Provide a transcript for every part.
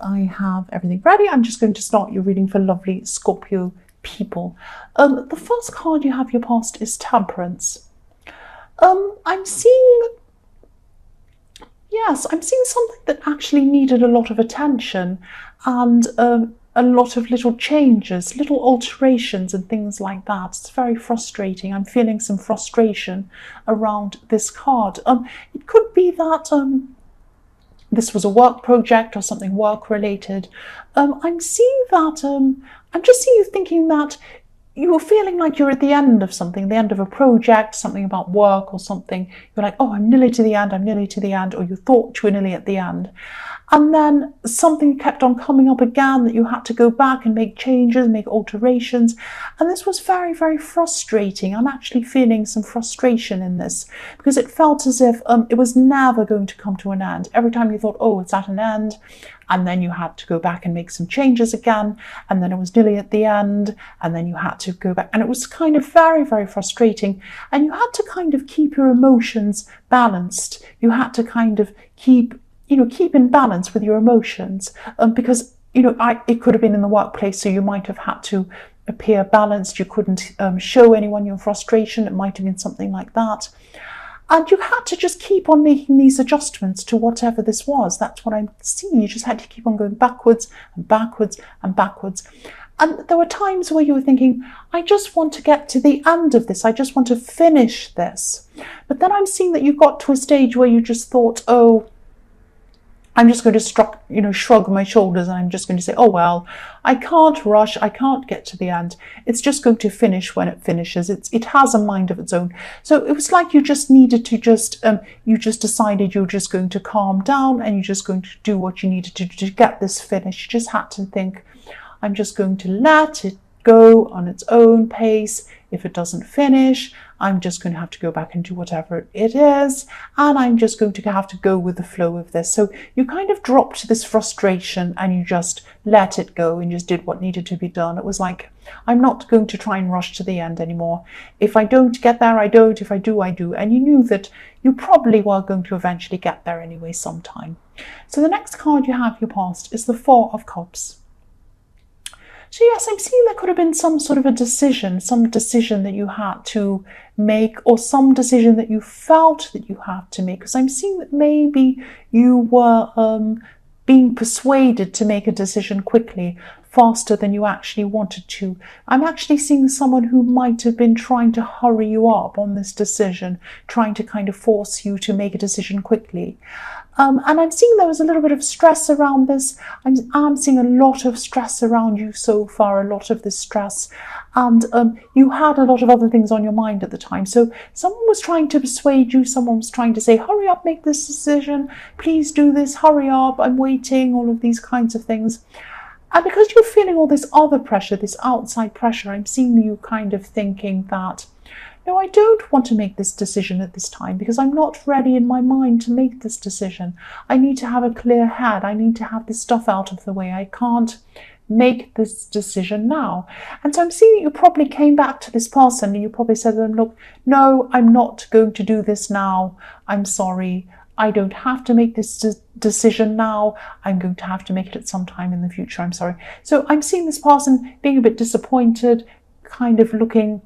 I have everything ready. I'm just going to start your reading for lovely Scorpio people. The first card you have your past is Temperance. I'm seeing something that actually needed a lot of attention and a lot of little changes, little alterations and things like that. It's very frustrating. I'm feeling some frustration around this card. It could be that this was a work project or something work related. I'm seeing that, I'm just seeing you thinking that you were feeling like you're at the end of something, the end of a project, something about work or something. You're like, oh, I'm nearly to the end, or you thought you were nearly at the end. And then something kept on coming up again that you had to go back and make changes, make alterations. And this was very, very frustrating. I'm actually feeling some frustration in this because it felt as if it was never going to come to an end. Every time you thought, oh, it's at an end, and then you had to go back and make some changes again, and then it was nearly at the end, and then you had to go back. And it was kind of very, very frustrating. And you had to kind of keep your emotions balanced. You had to kind of keep in balance with your emotions, because, it could have been in the workplace, so you might have had to appear balanced. You couldn't show anyone your frustration. It might have been something like that. And you had to just keep on making these adjustments to whatever this was. That's what I'm seeing. You just had to keep on going backwards and backwards and backwards. And there were times where you were thinking, I just want to get to the end of this. I just want to finish this. But then I'm seeing that you got to a stage where you just thought, oh, I'm just going to shrug my shoulders, and I'm just going to say, oh, well, I can't rush. I can't get to the end. It's just going to finish when it finishes. It has a mind of its own. So it was like you just needed to you just decided you're just going to calm down, and you're just going to do what you needed to do to get this finished. You just had to think, I'm just going to let it go on its own pace. If it doesn't finish, I'm just going to have to go back and do whatever it is, and I'm just going to have to go with the flow of this. So you kind of dropped this frustration and you just let it go and just did what needed to be done. It was like, I'm not going to try and rush to the end anymore. If I don't get there, I don't. If I do, I do. And you knew that you probably were going to eventually get there anyway sometime. So the next card you have your past is the Four of Cups. So yes, I'm seeing there could have been some sort of a decision, some decision that you had to make, or some decision that you felt that you had to make. Because I'm seeing that maybe you were being persuaded to make a decision quickly, faster than you actually wanted to. I'm actually seeing someone who might have been trying to hurry you up on this decision, trying to kind of force you to make a decision quickly. And I'm seeing there was a little bit of stress around this. I'm seeing a lot of stress around you so far, a lot of this stress. And you had a lot of other things on your mind at the time. So someone was trying to persuade you. Someone was trying to say, hurry up, make this decision. Please do this. Hurry up. I'm waiting. All of these kinds of things. And because you're feeling all this other pressure, this outside pressure, I'm seeing you kind of thinking that, no, I don't want to make this decision at this time because I'm not ready in my mind to make this decision. I need to have a clear head. I need to have this stuff out of the way. I can't make this decision now. And so I'm seeing that you probably came back to this person and you probably said to them, look, no, I'm not going to do this now. I'm sorry. I don't have to make this decision now. I'm going to have to make it at some time in the future. I'm sorry. So I'm seeing this person being a bit disappointed, kind of looking,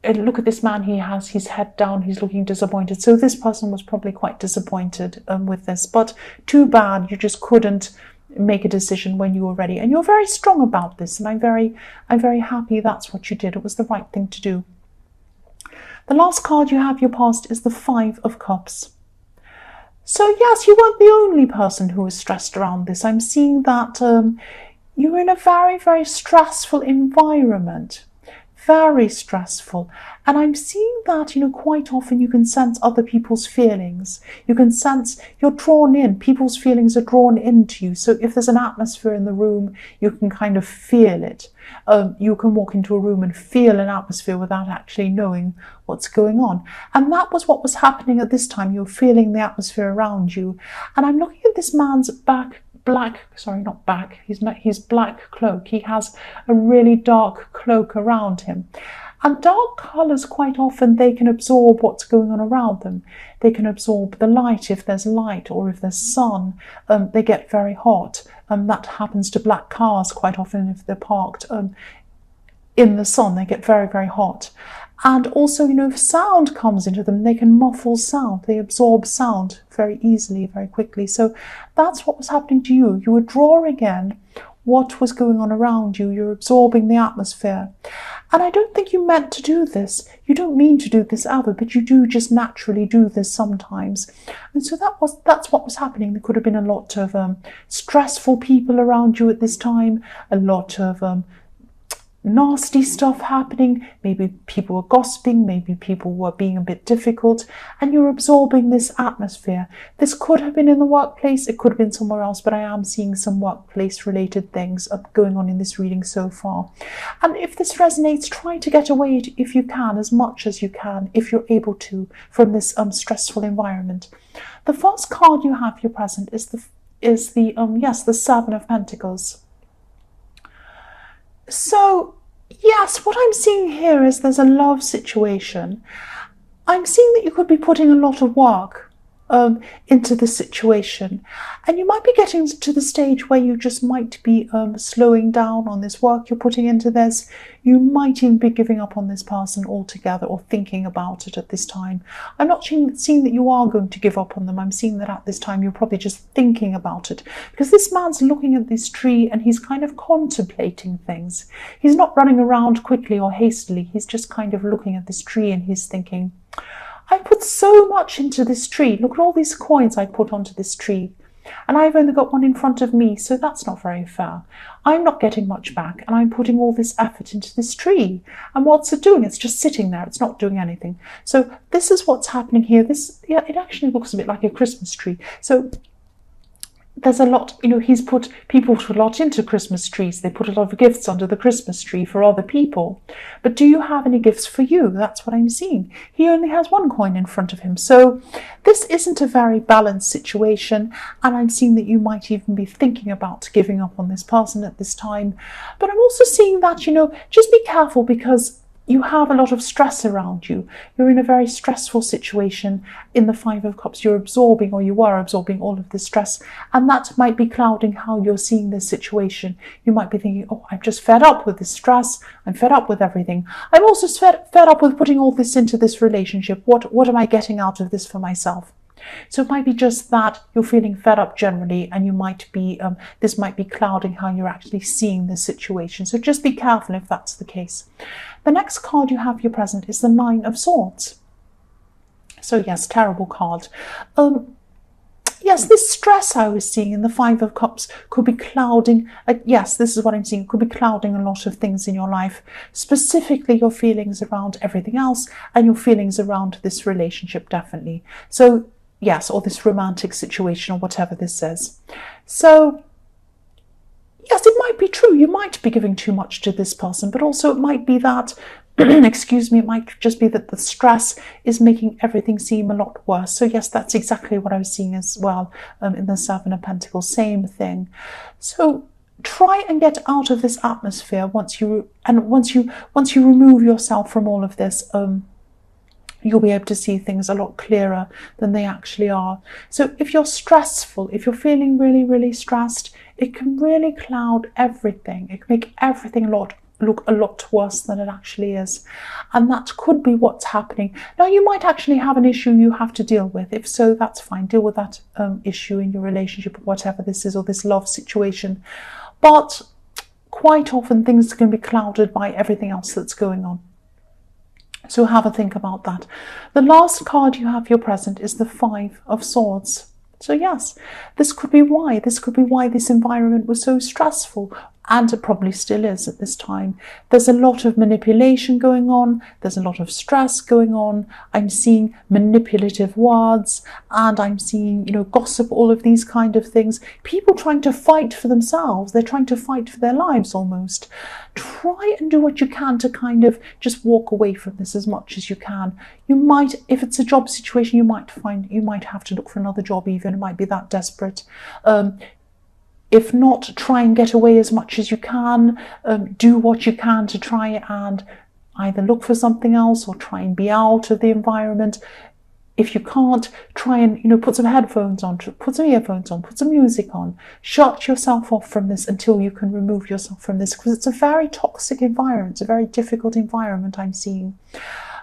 look at this man, he has his head down, he's looking disappointed. So this person was probably quite disappointed with this, but too bad you just couldn't make a decision when you were ready. And you're very strong about this, and I'm very happy that's what you did. It was the right thing to do. The last card you have your past is the Five of Cups. So yes, you weren't the only person who was stressed around this. I'm seeing that you're in a very, very stressful environment. Very stressful. And I'm seeing that, quite often you can sense other people's feelings. You can sense you're drawn in. People's feelings are drawn into you. So if there's an atmosphere in the room, you can kind of feel it. You can walk into a room and feel an atmosphere without actually knowing what's going on. And that was what was happening at this time. You're feeling the atmosphere around you. And I'm looking at this man's his black cloak. He has a really dark cloak around him. And dark colours, quite often, they can absorb what's going on around them. They can absorb the light if there's light, or if there's sun, they get very hot. That happens to black cars quite often if they're parked in the sun, they get very, very hot. And also, if sound comes into them, they can muffle sound. They absorb sound very easily, very quickly. So that's what was happening to you. You were drawing in what was going on around you. You're absorbing the atmosphere. And I don't think you meant to do this. You don't mean to do this ever, but you do just naturally do this sometimes. And so that's what was happening. There could have been a lot of stressful people around you at this time, a lot of nasty stuff happening. Maybe people were gossiping, maybe people were being a bit difficult, and you're absorbing this atmosphere. This could have been in the workplace, it could have been somewhere else, but I am seeing some workplace related things going on in this reading so far. And if this resonates, try to get away, if you can, as much as you can, if you're able to, from this stressful environment. The first card you have here present is the Seven of Pentacles. So, yes, what I'm seeing here is there's a love situation. I'm seeing that you could be putting a lot of work into the situation, and you might be getting to the stage where you just might be slowing down on this work you're putting into this. You might even be giving up on this person altogether, or thinking about it at this time. I'm not seeing that you are going to give up on them. I'm seeing that at this time you're probably just thinking about it, because this man's looking at this tree and he's kind of contemplating things. He's not running around quickly or hastily. He's just kind of looking at this tree and he's thinking, I put so much into this tree. Look at all these coins I put onto this tree. And I've only got one in front of me, so that's not very fair. I'm not getting much back, and I'm putting all this effort into this tree. And what's it doing? It's just sitting there. It's not doing anything. So this is what's happening here. It actually looks a bit like a Christmas tree. So there's a lot, people put a lot into Christmas trees. They put a lot of gifts under the Christmas tree for other people. But do you have any gifts for you? That's what I'm seeing. He only has one coin in front of him. So this isn't a very balanced situation. And I'm seeing that you might even be thinking about giving up on this person at this time. But I'm also seeing that, just be careful, because you have a lot of stress around you. You're in a very stressful situation. In the Five of Cups, you're absorbing, or you were absorbing, all of this stress, and that might be clouding how you're seeing this situation. You might be thinking, oh, I'm just fed up with this stress. I'm fed up with everything. I'm also fed up with putting all this into this relationship. What am I getting out of this for myself? So it might be just that you're feeling fed up generally, and you might be this might be clouding how you're actually seeing this situation. So just be careful if that's the case. The next card you have here present is the Nine of Swords. So yes, terrible card. Yes, this stress I was seeing in the Five of Cups could be clouding. Yes, this is what I'm seeing. It could be clouding a lot of things in your life, specifically your feelings around everything else and your feelings around this relationship, definitely. So yes, or this romantic situation, or whatever this says. So yes, it might be true. You might be giving too much to this person, but also it might be that, excuse me, it might just be that the stress is making everything seem a lot worse. So yes, that's exactly what I was seeing as well in the Seven of Pentacles, same thing. So try and get out of this atmosphere once you remove yourself from all of this. You'll be able to see things a lot clearer than they actually are. So if you're stressful, if you're feeling really, really stressed, it can really cloud everything. It can make everything look a lot worse than it actually is. And that could be what's happening. Now, you might actually have an issue you have to deal with. If so, that's fine. Deal with that issue in your relationship, or whatever this is, or this love situation. But quite often things can be clouded by everything else that's going on. So have a think about that. The last card you have here present is the Five of Swords. So yes, this could be why. This could be why this environment was so stressful, and it probably still is at this time. There's a lot of manipulation going on. There's a lot of stress going on. I'm seeing manipulative words, and I'm seeing, gossip, all of these kind of things. People trying to fight for themselves. They're trying to fight for their lives almost. Try and do what you can to kind of just walk away from this as much as you can. You might, if it's a job situation, you might have to look for another job even. It might be that desperate. If not, try and get away as much as you can. Do what you can to try and either look for something else or try and be out of the environment. If you can't, try and, put some headphones on, put some earphones on, put some music on, shut yourself off from this until you can remove yourself from this, because it's a very toxic environment. It's a very difficult environment I'm seeing.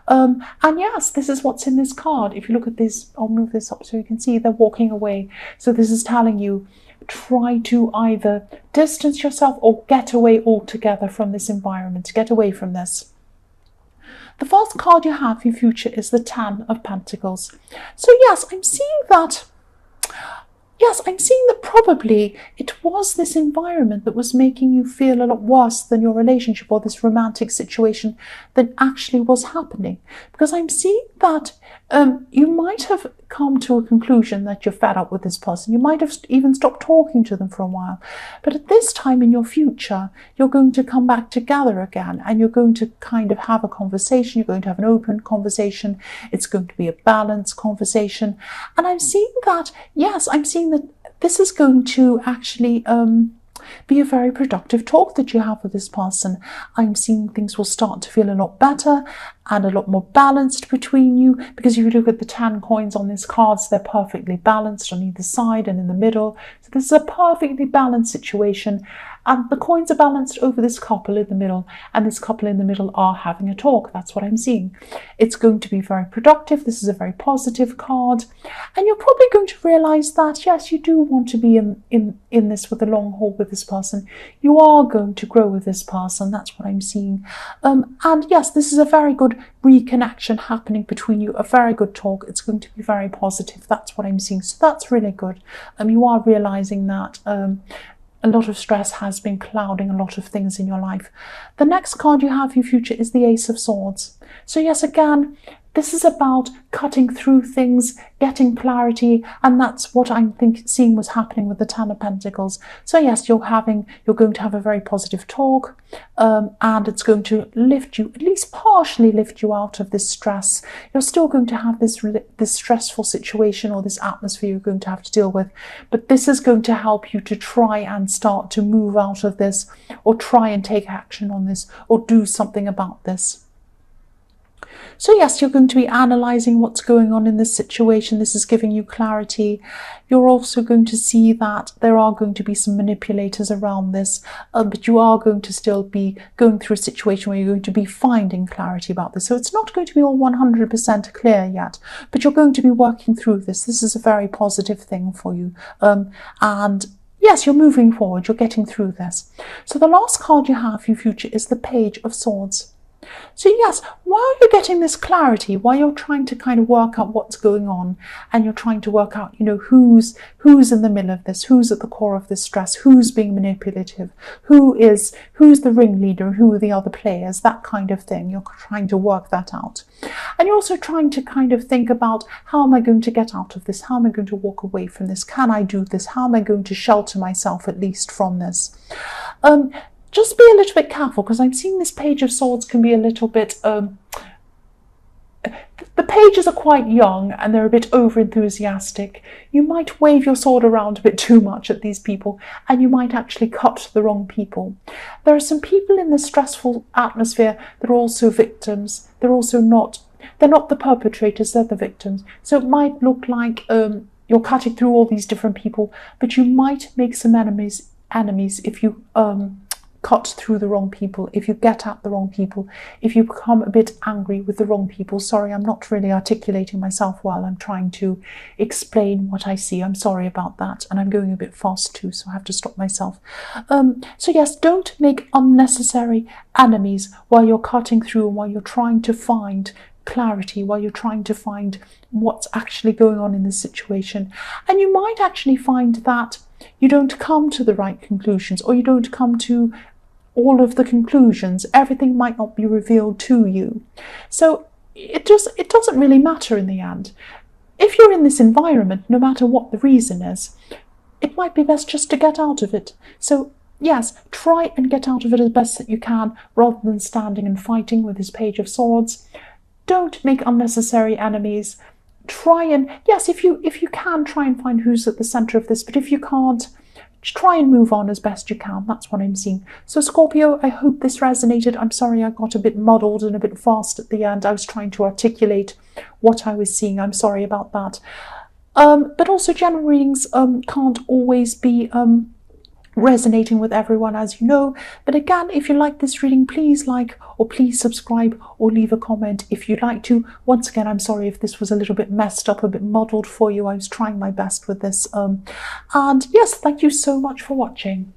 And yes, this is what's in this card. If you look at this, I'll move this up so you can see they're walking away. So this is telling you, try to either distance yourself or get away altogether from this environment, get away from this. The first card you have in future is the Ten of Pentacles. So yes, I'm seeing that probably it was this environment that was making you feel a lot worse than your relationship or this romantic situation that actually was happening. Because I'm seeing that you might have come to a conclusion that you're fed up with this person. You might have even stopped talking to them for a while. But at this time in your future, you're going to come back together again, and you're going to kind of have a conversation. You're going to have an open conversation. It's going to be a balanced conversation. And I'm seeing that, yes, I'm seeing that this is going to actually be a very productive talk that you have with this person. I'm seeing things will start to feel a lot better and a lot more balanced between you, because if you look at the 10 coins on these cards, they're perfectly balanced on either side and in the middle. So this is a perfectly balanced situation, and the coins are balanced over this couple in the middle, and this couple in the middle are having a talk. That's what I'm seeing. It's going to be very productive. This is a very positive card, and you're probably going to realize that yes, you do want to be in this with the long haul with this person. You are going to grow with this person. That's what I'm seeing. And yes, this is a very good reconnection happening between you, a very good talk. It's going to be very positive. That's what I'm seeing. So that's really good. You are realizing that a lot of stress has been clouding a lot of things in your life. The next card you have in future is the Ace of Swords. So yes, again, this is about cutting through things, getting clarity, and that's what I'm seeing was happening with the Ten of Pentacles. So yes, you're going to have a very positive talk, and it's going to lift you, at least partially lift you out of this stress. You're still going to have this stressful situation or this atmosphere you're going to have to deal with, but this is going to help you to try and start to move out of this, or try and take action on this, or do something about this. So yes, you're going to be analysing what's going on in this situation. This is giving you clarity. You're also going to see that there are going to be some manipulators around this, but you are going to still be going through a situation where you're going to be finding clarity about this. So it's not going to be all 100% clear yet, but you're going to be working through this. This is a very positive thing for you. And yes, you're moving forward. You're getting through this. So the last card you have in future is the Page of Swords. So yes, while you're getting this clarity, while you're trying to kind of work out what's going on, and you're trying to work out, who's in the middle of this, who's at the core of this stress, who's being manipulative, who's the ringleader, who are the other players, that kind of thing. You're trying to work that out. And you're also trying to kind of think about, how am I going to get out of this? How am I going to walk away from this? Can I do this? How am I going to shelter myself at least from this? Just be a little bit careful, because I'm seeing this Page of Swords can be a little bit... the pages are quite young and they're a bit over-enthusiastic. You might wave your sword around a bit too much at these people, and you might actually cut the wrong people. There are some people in this stressful atmosphere that are also victims. They're not the perpetrators, they're the victims. So it might look like you're cutting through all these different people, but you might make some enemies if you... cut through the wrong people, if you get at the wrong people, if you become a bit angry with the wrong people. Sorry, I'm not really articulating myself well. I'm trying to explain what I see. I'm sorry about that. And I'm going a bit fast too, so I have to stop myself. So yes, don't make unnecessary enemies while you're cutting through, while you're trying to find clarity, while you're trying to find what's actually going on in this situation. And you might actually find that you don't come to the right conclusions, or you don't come to all of the conclusions. Everything might not be revealed to you. So it doesn't really matter in the end. If you're in this environment, no matter what the reason is, it might be best just to get out of it. So yes, try and get out of it as best that you can, rather than standing and fighting with this Page of Swords. Don't make unnecessary enemies. Try and, yes, if you can, try and find who's at the center of this, but if you can't, just try and move on as best you can. That's what I'm seeing. So Scorpio, I hope this resonated. I'm sorry I got a bit muddled and a bit fast at the end. I was trying to articulate what I was seeing. I'm sorry about that. But also general readings can't always be resonating with everyone, as you know. But again, if you like this reading, please like or please subscribe or leave a comment if you'd like to. Once again, I'm sorry if this was a little bit messed up, a bit muddled for you. I was trying my best with this. And yes, thank you so much for watching.